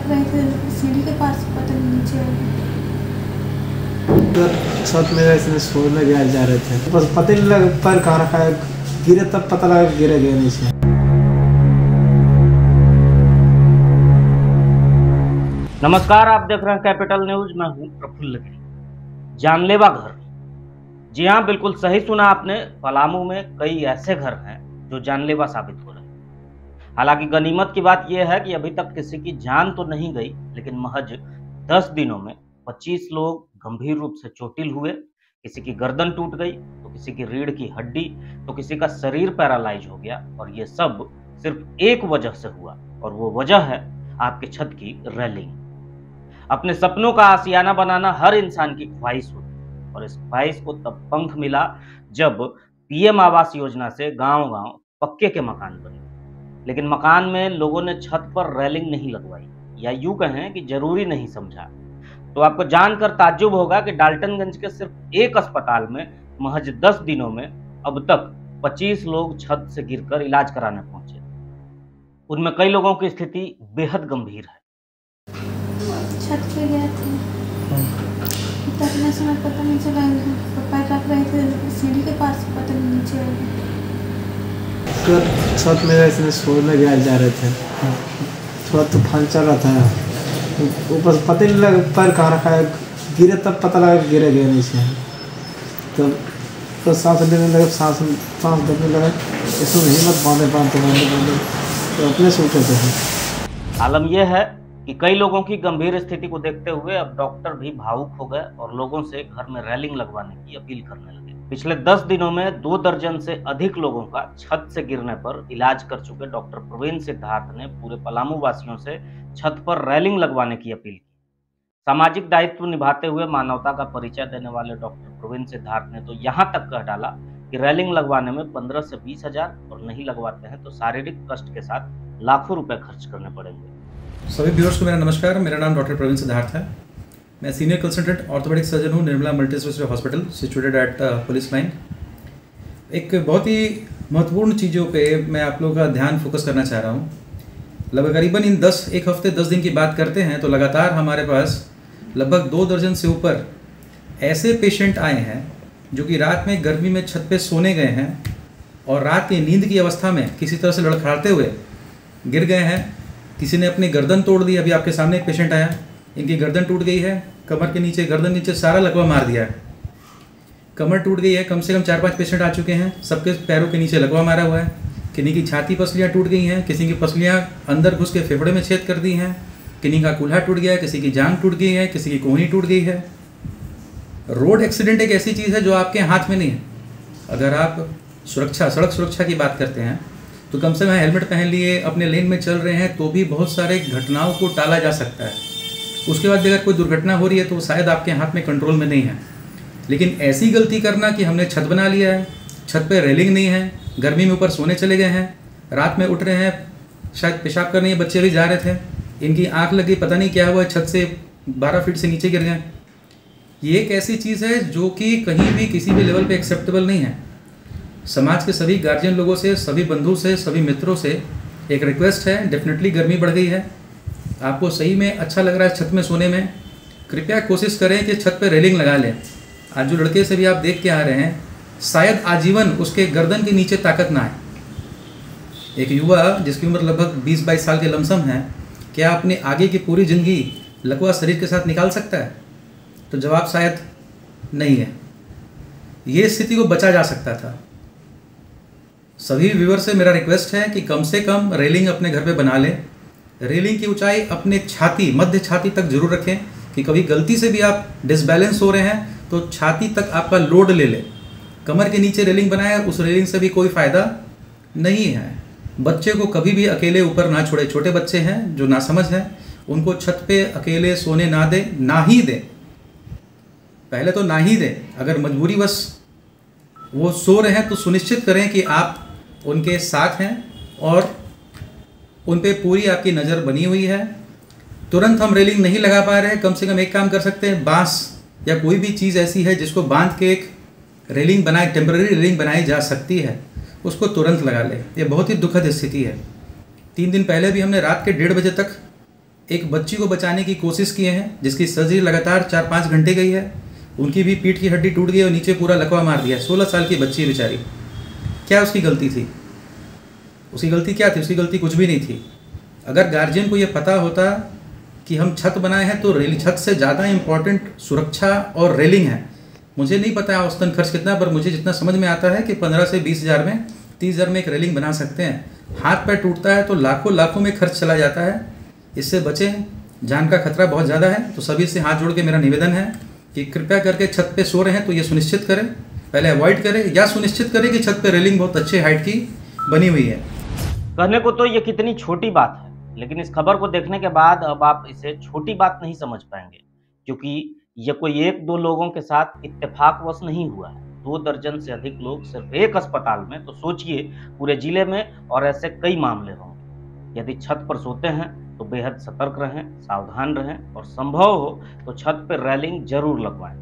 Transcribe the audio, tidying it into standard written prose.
टप रहे थे सीढ़ी के पास, पता नहीं नीचे आ गए। छत में ऐसे सोने गए जा रहे थे, बस पता नहीं लगा पैर कहाँ रखा है, गिरे तब पता लगा गिरे गए नीचे। नमस्कार, आप देख रहे हैं कैपिटल न्यूज। मैं हूं प्रफुल्ल गिरी। जानलेवा घर, जी हाँ, बिल्कुल सही सुना आपने। पलामू में कई ऐसे घर हैं जो जानलेवा साबित हो रहे हैं। हालांकि गनीमत की बात यह है कि अभी तक किसी की जान तो नहीं गई, लेकिन महज 10 दिनों में 25 लोग गंभीर रूप से चोटिल हुए। किसी की गर्दन टूट गई, तो किसी की रीढ़ की हड्डी, तो किसी का शरीर पैरालाइज हो गया। और ये सब सिर्फ एक वजह से हुआ, और वो वजह है आपके छत की रेलिंग। अपने सपनों का आशियाना बनाना हर इंसान की ख्वाहिश होती है, और इस ख्वाहिश को तब पंख मिला जब पीएम आवास योजना से गांव-गांव पक्के के मकान बने। लेकिन मकान में लोगों ने छत पर रेलिंग नहीं लगवाई, या यूं कहें कि जरूरी नहीं समझा। तो आपको जानकर ताज्जुब होगा कि डाल्टनगंज के सिर्फ एक अस्पताल में महज 10 दिनों में अब तक 25 लोग छत से गिरकर इलाज कराने पहुंचे। उनमें कई लोगों की स्थिति बेहद गंभीर है। छत पे गए थे, तकने समय पता नहीं चला, पैर रख रहे थे सीढ़ी के पास, पता नहीं नीचे आ गए। छत में ऐसे सोने गए जा रहे थे, थोड़ा तूफान चल रहा था, ऊपर पता नहीं लगा पैर कहाँ रखा है, गिरे तब पता लगा गिरे गए नीचे। तो सांस लेने लगे, सांस लेने लगे, इसमें हिम्मत बांधे तो अपने से उठे थे। आलम यह है कि कई लोगों की गंभीर स्थिति को देखते हुए अब डॉक्टर भी भावुक हो गए और लोगों से घर में रेलिंग लगवाने की अपील करने लगे। पिछले 10 दिनों में 2 दर्जन से अधिक लोगों का छत से गिरने पर इलाज कर चुके डॉक्टर प्रवीण सिद्धार्थ ने पूरे पलामू वासियों से छत पर रेलिंग लगवाने की अपील की। सामाजिक दायित्व निभाते हुए मानवता का परिचय देने वाले डॉक्टर प्रवीण सिद्धार्थ ने तो यहाँ तक कह डाला कि रेलिंग लगवाने में 15 से 20 हजार, और नहीं लगवाते हैं तो शारीरिक कष्ट के साथ लाखों रुपए खर्च करने पड़ेंगे। सभी व्यूअर्स को मेरा नमस्कार। मेरा नाम डॉक्टर प्रवीण सिद्धार्थ है। मैं सीनियर कंसल्टेंट ऑर्थोपेडिक सर्जन हूँ Nirmala multi speciality hospital situated at police line. एक बहुत ही महत्वपूर्ण चीज़ों पे मैं आप लोगों का ध्यान फोकस करना चाह रहा हूँ। लगभग करीबन इन 1 हफ्ते 10 दिन की बात करते हैं तो लगातार हमारे पास लगभग 2 दर्जन से ऊपर ऐसे पेशेंट आए हैं जो कि रात में गर्मी में छत पे सोने गए हैं और रात की नींद की अवस्था में किसी तरह से लड़खड़ाते हुए गिर गए हैं। किसी ने अपनी गर्दन तोड़ दी। अभी आपके सामने एक पेशेंट आया, इनकी गर्दन टूट गई है, कमर के नीचे, गर्दन नीचे सारा लकवा मार दिया है, कमर टूट गई है। कम से कम 4-5 पेशेंट आ चुके हैं, सबके पैरों के नीचे लकवा मारा हुआ है। किन्हीं की छाती पसलियाँ टूट गई हैं, किसी की पसलियाँ अंदर घुस के फेफड़े में छेद कर दी हैं, किन्हीं का कूल्हा टूट गया है, किसी की जांघ टूट गई है, किसी की कोहनी टूट गई है। रोड एक्सीडेंट एक ऐसी चीज़ है जो आपके हाथ में नहीं है। अगर आप सड़क सुरक्षा की बात करते हैं तो कम से कम हेलमेट पहन लिए, अपने लेन में चल रहे हैं तो भी बहुत सारे घटनाओं को टाला जा सकता है। उसके बाद अगर कोई दुर्घटना हो रही है तो शायद आपके हाथ में कंट्रोल में नहीं है। लेकिन ऐसी गलती करना कि हमने छत बना लिया है, छत पे रेलिंग नहीं है, गर्मी में ऊपर सोने चले गए हैं, रात में उठ रहे हैं, शायद पेशाब करने ये बच्चे भी जा रहे थे, इनकी आँख लग गई, पता नहीं क्या हुआ, छत से 12 फीट से नीचे गिर गए। ये एक ऐसी चीज़ है जो कि कहीं भी किसी भी लेवल पे एक्सेप्टेबल नहीं है। समाज के सभी गार्जियन लोगों से, सभी बंधु से, सभी मित्रों से एक रिक्वेस्ट है। डेफिनेटली गर्मी बढ़ गई है, आपको सही में अच्छा लग रहा है छत में सोने में, कृपया कोशिश करें कि छत पर रेलिंग लगा लें। आज जो लड़के से भी आप देख के आ रहे हैं, शायद आजीवन उसके गर्दन के नीचे ताकत ना आए। एक युवा जिसकी उम्र लगभग 20-22 साल के लमसम है, क्या अपने आगे की पूरी ज़िंदगी लकवा शरीर के साथ निकाल सकता है? तो जवाब शायद नहीं है। ये स्थिति को बचा जा सकता था। सभी व्यूअर से मेरा रिक्वेस्ट है कि कम से कम रेलिंग अपने घर पे बना लें। रेलिंग की ऊंचाई अपने छाती, मध्य छाती तक जरूर रखें कि कभी गलती से भी आप डिसबैलेंस हो रहे हैं तो छाती तक आपका लोड ले ले। कमर के नीचे रेलिंग बनाए, उस रेलिंग से भी कोई फ़ायदा नहीं है। बच्चे को कभी भी अकेले ऊपर ना छोड़े। छोटे बच्चे हैं जो नासमझ हैं, उनको छत पे अकेले सोने ना दे, ना ही दे। पहले तो ना ही दे। अगर मजबूरी बस वो सो रहे हैं तो सुनिश्चित करें कि आप उनके साथ हैं और उन पे पूरी आपकी नज़र बनी हुई है। तुरंत हम रेलिंग नहीं लगा पा रहे हैं, कम से कम एक काम कर सकते हैं, बांस या कोई भी चीज़ ऐसी है जिसको बांध के एक रेलिंग बनाए, टेम्पररी रेलिंग बनाई जा सकती है, उसको तुरंत लगा ले। ये बहुत ही दुखद स्थिति है। 3 दिन पहले भी हमने रात के 1:30 बजे तक एक बच्ची को बचाने की कोशिश किए हैं, जिसकी सर्जरी लगातार 4-5 घंटे गई है। उनकी भी पीठ की हड्डी टूट गई और नीचे पूरा लकवा मार दिया। 16 साल की बच्ची है बेचारी। क्या उसकी गलती थी? उसकी गलती क्या थी? उसकी गलती कुछ भी नहीं थी। अगर गार्जियन को ये पता होता कि हम छत बनाए हैं तो रेलिंग, छत से ज़्यादा इम्पॉर्टेंट सुरक्षा और रेलिंग है। मुझे नहीं पता औसतन खर्च कितना, पर मुझे जितना समझ में आता है कि 15 से 20 हज़ार में, 30 हज़ार में एक रेलिंग बना सकते हैं। हाथ पैर टूटता है तो लाखों में खर्च चला जाता है। इससे बचें, जान का खतरा बहुत ज़्यादा है। तो सभी से हाथ जोड़ के मेरा निवेदन है कि कृपया करके छत पे सो रहे हैं तो ये सुनिश्चित करें, पहले अवॉइड करें या सुनिश्चित करें कि छत पे रेलिंग बहुत अच्छे हाइट की बनी हुई है। कहने को तो ये कितनी छोटी बात है, लेकिन इस खबर को देखने के बाद अब आप इसे छोटी बात नहीं समझ पाएंगे, क्योंकि ये कोई 1-2 लोगों के साथ इत्तेफाकवश नहीं हुआ है। 2 दर्जन से अधिक लोग सिर्फ एक अस्पताल में, तो सोचिए पूरे जिले में और ऐसे कई मामले होंगे। यदि छत पर सोते हैं तो बेहद सतर्क रहें, सावधान रहें और संभव हो तो छत पर रेलिंग जरूर लगवाएं।